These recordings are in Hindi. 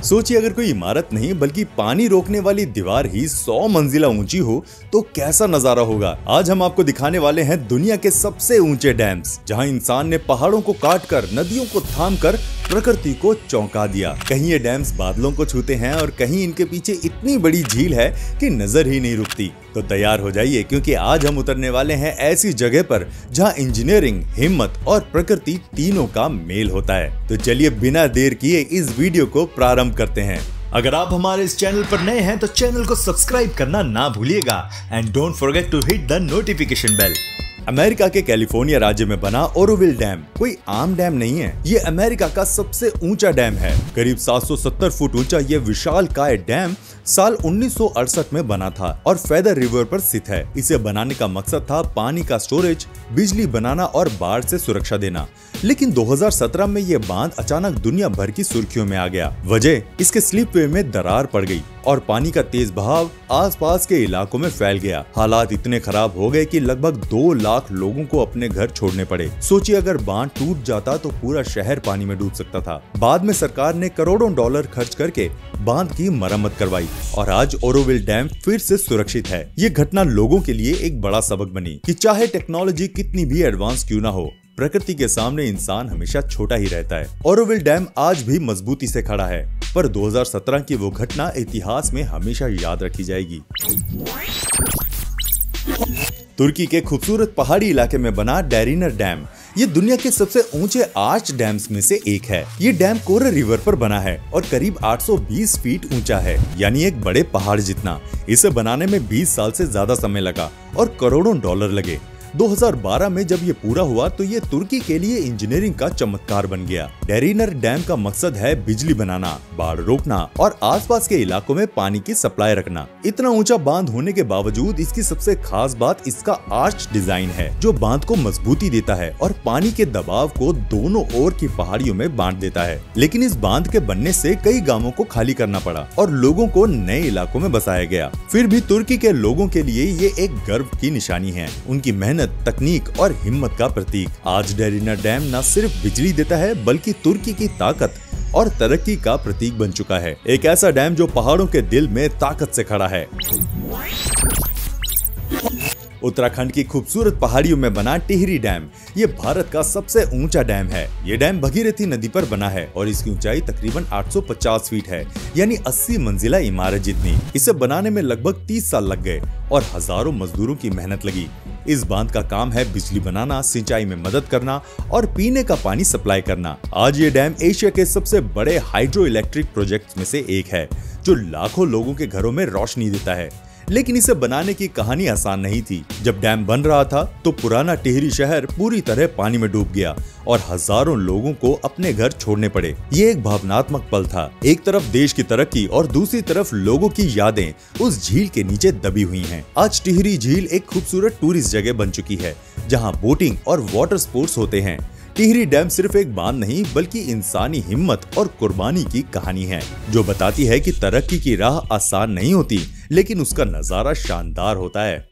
सोचिए अगर कोई इमारत नहीं बल्कि पानी रोकने वाली दीवार ही 100 मंजिला ऊंची हो तो कैसा नजारा होगा। आज हम आपको दिखाने वाले हैं दुनिया के सबसे ऊंचे डैम्स, जहां इंसान ने पहाड़ों को काटकर, नदियों को थामकर प्रकृति को चौंका दिया। कहीं ये डैम्स बादलों को छूते हैं और कहीं इनके पीछे इतनी बड़ी झील है कि नजर ही नहीं रुकती। तो तैयार हो जाइए, क्योंकि आज हम उतरने वाले हैं ऐसी जगह पर जहां इंजीनियरिंग, हिम्मत और प्रकृति तीनों का मेल होता है। तो चलिए बिना देर किए इस वीडियो को प्रारंभ करते हैं। अगर आप हमारे इस चैनल पर नए हैं तो चैनल को सब्सक्राइब करना ना भूलिएगा and don't forget to hit the notification bell. America के कैलिफोर्निया राज्य में बना ओरोविल डैम कोई आम डैम नहीं है। ये अमेरिका का सबसे ऊंचा डैम है। करीब 770 फुट ऊंचा ये विशालकाय डैम साल 1968 में बना था और फेदर रिवर पर स्थित है। इसे बनाने का मकसद था पानी का स्टोरेज, बिजली बनाना और बाढ़ से सुरक्षा देना। लेकिन 2017 में ये बांध अचानक दुनिया भर की सुर्खियों में आ गया। वजह इसके स्लिपवे में दरार पड़ गई और पानी का तेज बहाव आसपास के इलाकों में फैल गया। हालात इतने खराब हो गए कि लगभग 2 लाख लोगों को अपने घर छोड़ने पड़े। सोचिए अगर बांध टूट जाता तो पूरा शहर पानी में डूब सकता था। बाद में सरकार ने करोड़ों डॉलर खर्च करके बांध की मरम्मत करवाई और आज ओरोविल डैम फिर से सुरक्षित है। ये घटना लोगों के लिए एक बड़ा सबक बनी कि चाहे टेक्नोलॉजी कितनी भी एडवांस क्यों ना हो, प्रकृति के सामने इंसान हमेशा छोटा ही रहता है। ओरोविल डैम आज भी मजबूती से खड़ा है, पर 2017 की वो घटना इतिहास में हमेशा याद रखी जाएगी। तुर्की के खूबसूरत पहाड़ी इलाके में बना डेरिनर डैम ये दुनिया के सबसे ऊंचे आर्च डैम्स में से एक है। ये डैम कोरे रिवर पर बना है और करीब 820 फीट ऊंचा है, यानी एक बड़े पहाड़ जितना। इसे बनाने में 20 साल से ज्यादा समय लगा और करोड़ों डॉलर लगे। 2012 में जब ये पूरा हुआ तो ये तुर्की के लिए इंजीनियरिंग का चमत्कार बन गया। डेरिनर डैम का मकसद है बिजली बनाना, बाढ़ रोकना और आसपास के इलाकों में पानी की सप्लाई रखना। इतना ऊंचा बांध होने के बावजूद इसकी सबसे खास बात इसका आर्च डिजाइन है, जो बांध को मजबूती देता है और पानी के दबाव को दोनों ओर की पहाड़ियों में बांट देता है। लेकिन इस बांध के बनने से कई गांवों को खाली करना पड़ा और लोगों को नए इलाकों में बसाया गया। फिर भी तुर्की के लोगों के लिए ये एक गर्व की निशानी है, उनकी मेहनत, तकनीक और हिम्मत का प्रतीक। आज डेरिनर डैम न सिर्फ बिजली देता है बल्कि तुर्की की ताकत और तरक्की का प्रतीक बन चुका है। एक ऐसा डैम जो पहाड़ों के दिल में ताकत से खड़ा है। उत्तराखंड की खूबसूरत पहाड़ियों में बना टिहरी डैम ये भारत का सबसे ऊंचा डैम है। ये डैम भगीरथी नदी पर बना है और इसकी ऊंचाई तकरीबन 850 फीट है, यानी 80 मंजिला इमारत जितनी। इसे बनाने में लगभग 30 साल लग गए और हजारों मजदूरों की मेहनत लगी। इस बांध का काम है बिजली बनाना, सिंचाई में मदद करना और पीने का पानी सप्लाई करना। आज ये डैम एशिया के सबसे बड़े हाइड्रो इलेक्ट्रिक प्रोजेक्ट में से एक है, जो लाखों लोगों के घरों में रोशनी देता है। लेकिन इसे बनाने की कहानी आसान नहीं थी। जब डैम बन रहा था तो पुराना टिहरी शहर पूरी तरह पानी में डूब गया और हजारों लोगों को अपने घर छोड़ने पड़े। ये एक भावनात्मक पल था। एक तरफ देश की तरक्की और दूसरी तरफ लोगों की यादें उस झील के नीचे दबी हुई हैं। आज टिहरी झील एक खूबसूरत टूरिस्ट जगह बन चुकी है, जहां बोटिंग और वाटर स्पोर्ट्स होते हैं। टिहरी डैम सिर्फ एक बांध नहीं बल्कि इंसानी हिम्मत और कुर्बानी की कहानी है, जो बताती है कि तरक्की की राह आसान नहीं होती, लेकिन उसका नजारा शानदार होता है।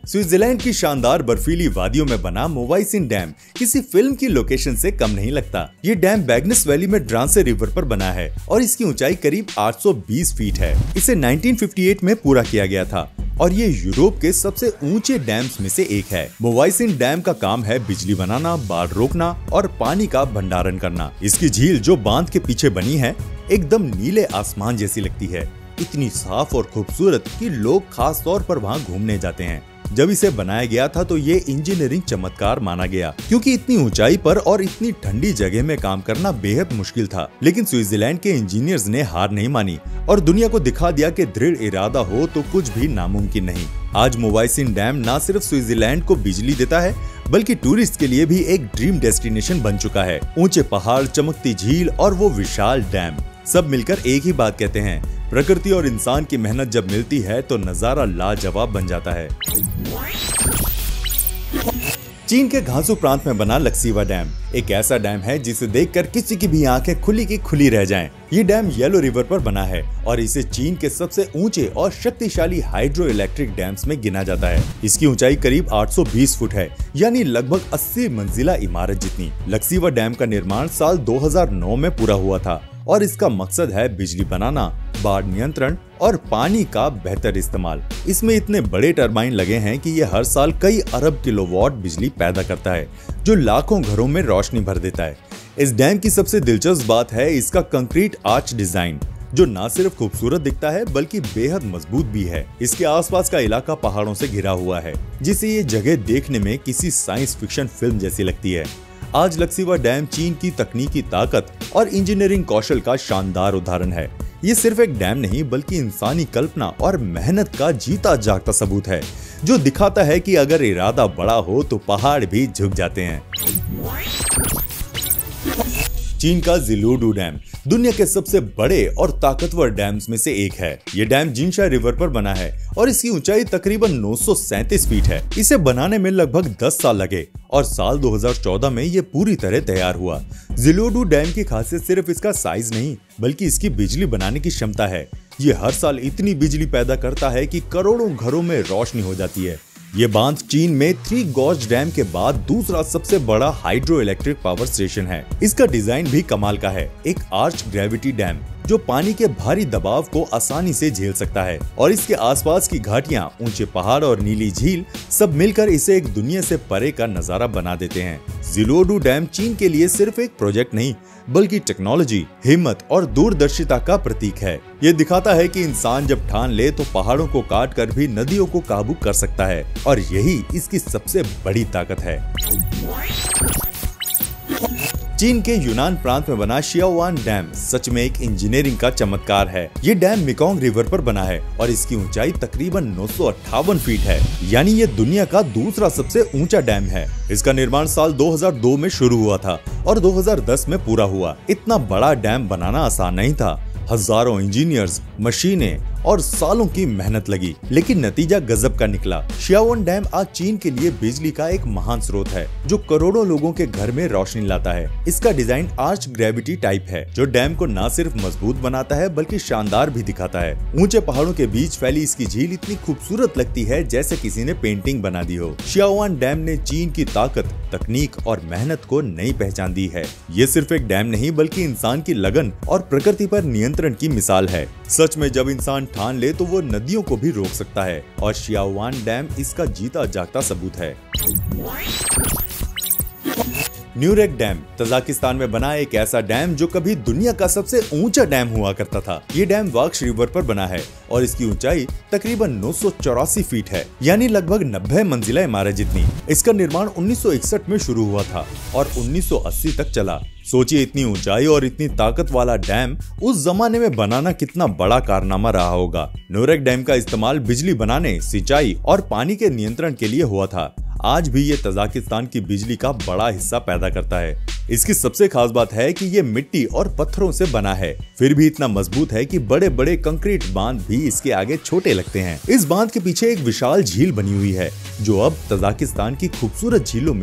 स्विट्जरलैंड की शानदार बर्फीली वादियों में बना मोवाइसिन डैम किसी फिल्म की लोकेशन से कम नहीं लगता। ये डैम बैग्नेस वैली में ड्रांसे रिवर पर बना है और इसकी ऊंचाई करीब 820 फीट है। इसे 1958 में पूरा किया गया था और ये यूरोप के सबसे ऊंचे डैम्स में से एक है। मोवाइसिन डैम का काम है बिजली बनाना, बाढ़ रोकना और पानी का भंडारण करना। इसकी झील जो बांध के पीछे बनी है एकदम नीले आसमान जैसी लगती है, इतनी साफ और खूबसूरत कि लोग खास तौर पर वहाँ घूमने जाते हैं। जब इसे बनाया गया था तो ये इंजीनियरिंग चमत्कार माना गया, क्योंकि इतनी ऊंचाई पर और इतनी ठंडी जगह में काम करना बेहद मुश्किल था। लेकिन स्विट्जरलैंड के इंजीनियर्स ने हार नहीं मानी और दुनिया को दिखा दिया कि दृढ़ इरादा हो तो कुछ भी नामुमकिन नहीं। आज मोवाइसिन डैम न सिर्फ स्विट्जरलैंड को बिजली देता है बल्कि टूरिस्ट के लिए भी एक ड्रीम डेस्टिनेशन बन चुका है। ऊंचे पहाड़, चमकती झील और वो विशाल डैम सब मिलकर एक ही बात कहते हैं, प्रकृति और इंसान की मेहनत जब मिलती है तो नजारा लाजवाब बन जाता है। चीन के घासू प्रांत में बना लक्सीवा डैम एक ऐसा डैम है जिसे देखकर किसी की भी आंखें खुली की खुली रह जाएं। ये डैम येलो रिवर पर बना है और इसे चीन के सबसे ऊंचे और शक्तिशाली हाइड्रो इलेक्ट्रिक डैम्स में गिना जाता है। इसकी ऊंचाई करीब 820 फुट है, यानी लगभग 80 मंजिला इमारत जितनी। लक्सीवा डैम का निर्माण साल 2009 में पूरा हुआ था और इसका मकसद है बिजली बनाना, बाढ़ नियंत्रण और पानी का बेहतर इस्तेमाल। इसमें इतने बड़े टरबाइन लगे हैं कि ये हर साल कई अरब किलोवाट बिजली पैदा करता है, जो लाखों घरों में रोशनी भर देता है। इस डैम की सबसे दिलचस्प बात है इसका कंक्रीट आर्च डिजाइन, जो न सिर्फ खूबसूरत दिखता है बल्कि बेहद मजबूत भी है। इसके आसपास का इलाका पहाड़ों से घिरा हुआ है, जिससे ये जगह देखने में किसी साइंस फिक्शन फिल्म जैसी लगती है। आज लक्सीवा डैम चीन की तकनीकी ताकत और इंजीनियरिंग कौशल का शानदार उदाहरण है। ये सिर्फ एक डैम नहीं बल्कि इंसानी कल्पना और मेहनत का जीता जागता सबूत है, जो दिखाता है कि अगर इरादा बड़ा हो तो पहाड़ भी झुक जाते हैं। चीन का ज़िलुडू डैम दुनिया के सबसे बड़े और ताकतवर डैम्स में से एक है। ये डैम जिनशा रिवर पर बना है और इसकी ऊंचाई तकरीबन 937 फीट है। इसे बनाने में लगभग 10 साल लगे और साल 2014 में ये पूरी तरह तैयार हुआ। ज़िलुडू डैम की खासियत सिर्फ इसका साइज नहीं बल्कि इसकी बिजली बनाने की क्षमता है। ये हर साल इतनी बिजली पैदा करता है कि करोड़ों घरों में रोशनी हो जाती है। ये बांध चीन में थ्री गॉर्ज डैम के बाद दूसरा सबसे बड़ा हाइड्रो इलेक्ट्रिक पावर स्टेशन है। इसका डिजाइन भी कमाल का है, एक आर्च ग्रेविटी डैम जो पानी के भारी दबाव को आसानी से झेल सकता है और इसके आसपास की घाटियां, ऊंचे पहाड़ और नीली झील सब मिलकर इसे एक दुनिया से परे का नजारा बना देते हैं। ज़िलुडू डैम चीन के लिए सिर्फ एक प्रोजेक्ट नहीं बल्कि टेक्नोलॉजी, हिम्मत और दूरदर्शिता का प्रतीक है। ये दिखाता है कि इंसान जब ठान ले तो पहाड़ों को काट कर भी नदियों को काबू कर सकता है और यही इसकी सबसे बड़ी ताकत है। चीन के यूनान प्रांत में बना शियाओवान डैम सच में एक इंजीनियरिंग का चमत्कार है। ये डैम मेकोंग रिवर पर बना है और इसकी ऊंचाई तकरीबन 958 फीट है, यानी ये दुनिया का दूसरा सबसे ऊंचा डैम है। इसका निर्माण साल 2002 में शुरू हुआ था और 2010 में पूरा हुआ। इतना बड़ा डैम बनाना आसान नहीं था, हजारों इंजीनियर्स, मशीनें और सालों की मेहनत लगी, लेकिन नतीजा गजब का निकला। शियाओवान डैम आज चीन के लिए बिजली का एक महान स्रोत है, जो करोड़ों लोगों के घर में रोशनी लाता है। इसका डिजाइन आर्च ग्रेविटी टाइप है, जो डैम को न सिर्फ मजबूत बनाता है बल्कि शानदार भी दिखाता है। ऊंचे पहाड़ों के बीच फैली इसकी झील इतनी खूबसूरत लगती है जैसे किसी ने पेंटिंग बना दी हो। शियाओवान डैम ने चीन की ताकत, तकनीक और मेहनत को नई पहचान दी है। ये सिर्फ एक डैम नहीं बल्कि इंसान की लगन और प्रकृति पर नियंत्रण की मिसाल है। सच में जब इंसान ठान ले तो वो नदियों को भी रोक सकता है और शियाओवान डैम इसका जीता जागता सबूत है। न्यूरेक डैम तजाकिस्तान में बना एक ऐसा डैम जो कभी दुनिया का सबसे ऊंचा डैम हुआ करता था। ये डैम वाक्श रिवर पर बना है और इसकी ऊंचाई तकरीबन 984 फीट है, यानी लगभग 90 मंजिला इमारत जितनी। इसका निर्माण 1961 में शुरू हुआ था और 1980 तक चला। सोचिए, इतनी ऊंचाई और इतनी ताकत वाला डैम उस जमाने में बनाना कितना बड़ा कारनामा रहा होगा। न्यूरेक डैम का इस्तेमाल बिजली बनाने, सिंचाई और पानी के नियंत्रण के लिए हुआ था। आज भी ये तजाकिस्तान की बिजली का बड़ा हिस्सा पैदा करता है। इसकी सबसे खास बात है कि ये मिट्टी और पत्थरों से बना है, फिर भी इतना मजबूत है कि बड़े बड़े कंक्रीट बांध भी इसके आगे छोटे लगते हैं। इस बांध के पीछे एक विशाल झील बनी हुई है जो अब तजाकिस्तान की खूबसूरत झीलों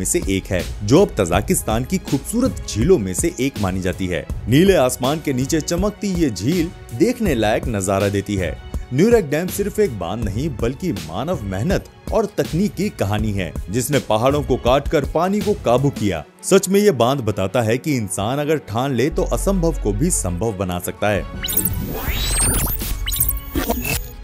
में से एक मानी जाती है। नीले आसमान के नीचे चमकती ये झील देखने लायक नजारा देती है। न्यूरेक डैम सिर्फ एक बांध नहीं बल्कि मानव मेहनत और तकनीक की कहानी है, जिसने पहाड़ों को काटकर पानी को काबू किया। सच में ये बांध बताता है कि इंसान अगर ठान ले तो असंभव को भी संभव बना सकता है।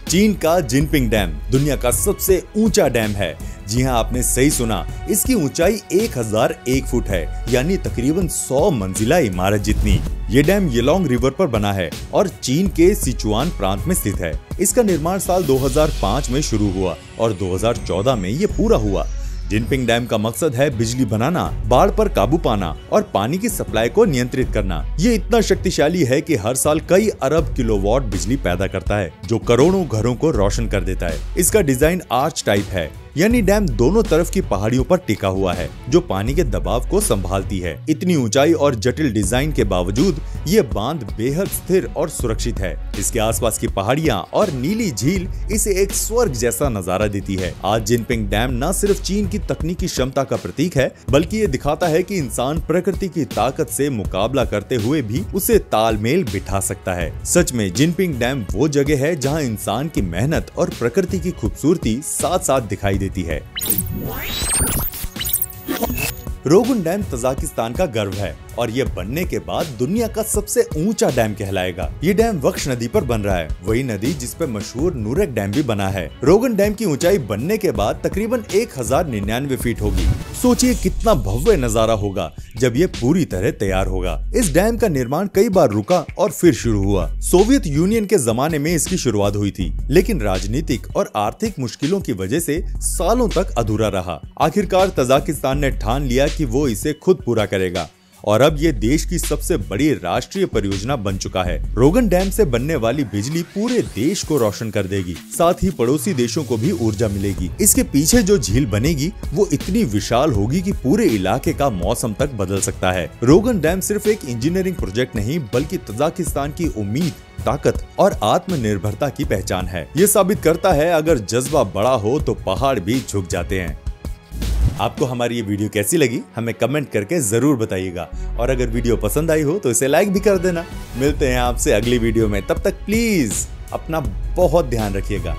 चीन का जिनपिंग डैम दुनिया का सबसे ऊंचा डैम है। जी हाँ, आपने सही सुना, इसकी ऊंचाई 1001 फुट है, यानी तकरीबन 100 मंजिला इमारत जितनी। ये डैम येलोंग रिवर पर बना है और चीन के सिचुआन प्रांत में स्थित है। इसका निर्माण साल 2005 में शुरू हुआ और 2014 में ये पूरा हुआ। जिनपिंग डैम का मकसद है बिजली बनाना, बाढ़ पर काबू पाना और पानी की सप्लाई को नियंत्रित करना। ये इतना शक्तिशाली है कि हर साल कई अरब किलोवाट बिजली पैदा करता है, जो करोड़ों घरों को रोशन कर देता है। इसका डिजाइन आर्च टाइप है, यानी डैम दोनों तरफ की पहाड़ियों पर टिका हुआ है, जो पानी के दबाव को संभालती है। इतनी ऊंचाई और जटिल डिजाइन के बावजूद ये बांध बेहद स्थिर और सुरक्षित है। इसके आसपास की पहाड़ियां और नीली झील इसे एक स्वर्ग जैसा नजारा देती है। आज जिनपिंग डैम न सिर्फ चीन की तकनीकी क्षमता का प्रतीक है, बल्कि ये दिखाता है कि इंसान प्रकृति की ताकत से मुकाबला करते हुए भी उसे तालमेल बिठा सकता है। सच में जिनपिंग डैम वो जगह है जहां इंसान की मेहनत और प्रकृति की खूबसूरती साथ साथ दिखाई देती है। रोगुन डैम तजाकिस्तान का गर्व है और ये बनने के बाद दुनिया का सबसे ऊंचा डैम कहलाएगा। ये डैम वक्श नदी पर बन रहा है, वही नदी जिस पर मशहूर नूरेक डैम भी बना है। रोगन डैम की ऊंचाई बनने के बाद तकरीबन 1099 फीट होगी। सोचिए कितना भव्य नजारा होगा जब ये पूरी तरह तैयार होगा। इस डैम का निर्माण कई बार रुका और फिर शुरू हुआ। सोवियत यूनियन के जमाने में इसकी शुरुआत हुई थी, लेकिन राजनीतिक और आर्थिक मुश्किलों की वजह से सालों तक अधूरा रहा। आखिरकार तजाकिस्तान ने ठान लिया कि वो इसे खुद पूरा करेगा और अब ये देश की सबसे बड़ी राष्ट्रीय परियोजना बन चुका है। रोगन डैम से बनने वाली बिजली पूरे देश को रोशन कर देगी, साथ ही पड़ोसी देशों को भी ऊर्जा मिलेगी। इसके पीछे जो झील बनेगी वो इतनी विशाल होगी कि पूरे इलाके का मौसम तक बदल सकता है। रोगन डैम सिर्फ एक इंजीनियरिंग प्रोजेक्ट नहीं, बल्कि तजाकिस्तान की उम्मीद, ताकत और आत्मनिर्भरता की पहचान है। ये साबित करता है अगर जज्बा बड़ा हो तो पहाड़ भी झुक जाते हैं। आपको हमारी ये वीडियो कैसी लगी हमें कमेंट करके जरूर बताइएगा, और अगर वीडियो पसंद आई हो तो इसे लाइक भी कर देना। मिलते हैं आपसे अगली वीडियो में, तब तक प्लीज अपना बहुत ध्यान रखिएगा।